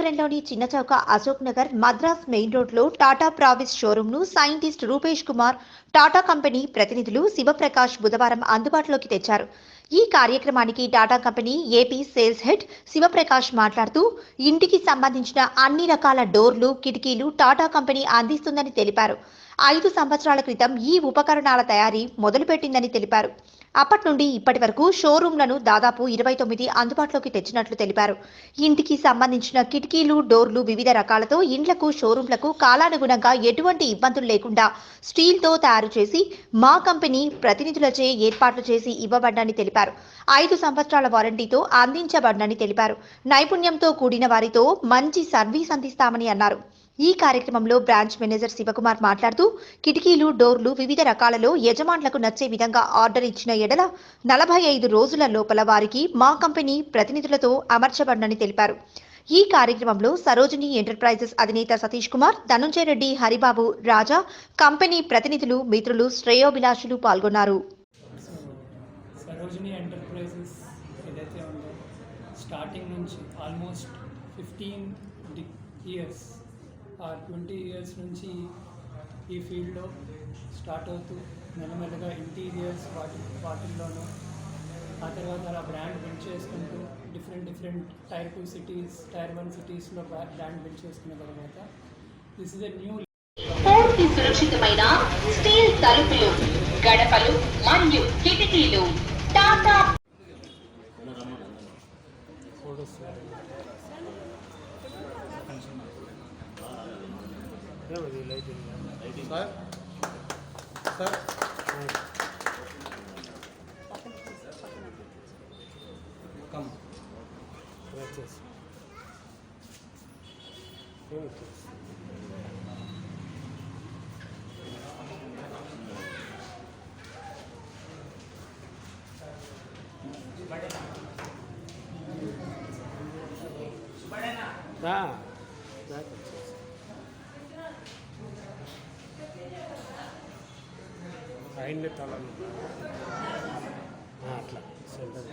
నగరంలోని చిన్నచౌక అశోక్ నగర్ మద్రాస్ మెయిన్ రోడ్లో Tata ప్రావిస్ షోరూంను scientist Rupesh Kumar, Tata company ప్రతినిధులు శివప్రకాష్ బుధవారం అందుబాటులోకి తెచ్చారు. ఈ కార్యక్రమానికి Tata company AP sales head Shivprakash మాట్లాడుతూ, ఇంటికి సంబంధించిన అన్ని రకాల డోర్లు, కిటికీలు టాటా కంపెనీ అందిస్తుందని తెలిపారు. 5 సంవత్సరాల క్రితం ఈ ఉపకరణాల తయారీ మొదలుపెట్టిందని తెలిపారు. అప్పటి నుండి ఇప్పటి వరకు షోరూంలను దాదాపు 29 అందుబాటులోకి తెచ్చినట్లు తెలిపారు. ఇంటికి సంబంధించిన కిటికీలు, డోర్లు వివిధ రకాలతో ఇండ్లకు, షోరూంలకు కాలానుగుణంగా ఎటువంటి ఇబ్బందులు లేకుండా స్టీల్తో తయారు చేసి మా కంపెనీ ప్రతినిధులచే ఏర్పాట్లు చేసి ఇవ్వబడ్డాని తెలిపారు. 5 సంవత్సరాల వారంటీతో అందించబడ్డాని తెలిపారు. నైపుణ్యంతో కూడిన వారితో మంచి సర్వీస్ అందిస్తామని అన్నారు. ఈ కార్యక్రమంలో బ్రాంచ్ మేనేజర్ శివకుమార్ మాట్లాడుతూ, కిటికీలు, డోర్లు వివిధ రకాలలో యజమానులకు నచ్చే విధంగా ఆర్డర్ ఇచ్చిన ఎడల 45 రోజుల లోపల వారికి మా కంపెనీ ప్రతినిధులతో అమర్చబడనని తెలిపారు. ఈ కార్యక్రమంలో సరోజిని ఎంటర్ప్రైజెస్ అధినేత సతీష్ కుమార్, ధనుంజయ రెడ్డి, హరిబాబు, రాజా, కంపెనీ ప్రతినిధులు, మిత్రులు, శ్రేయోభిలాషులు పాల్గొన్నారు. సరోజిని ఎంటర్ప్రైజెస్ ఏదైతే ఉందో స్టార్టింగ్ నుంచి ఆల్మోస్ట్ 15 ఇయర్స్ ఆర్ 20 ఇయర్స్ నుంచి ఈ ఫీల్డ్లో స్టార్ట్ అవుతూ మెల్లమెల్లగా ఇంటీరియర్స్ వాటిల్లోనూ ఆ తర్వాత అలా బ్రాండ్ బిల్డ్ చేసుకుంటూ డిఫరెంట్ టైర్ 2 సిటీస్, టైర్ 1 సిటీస్లో బ్రాండ్ బిల్డ్ చేసుకున్న తర్వాత దిస్ ఇస్ ఎ న్యూ పూర్తి సురక్షితమైన స్టీల్ తలుపులు, గడపలు మరియు కిటికీలు టాటా. అట్లా సెంటర్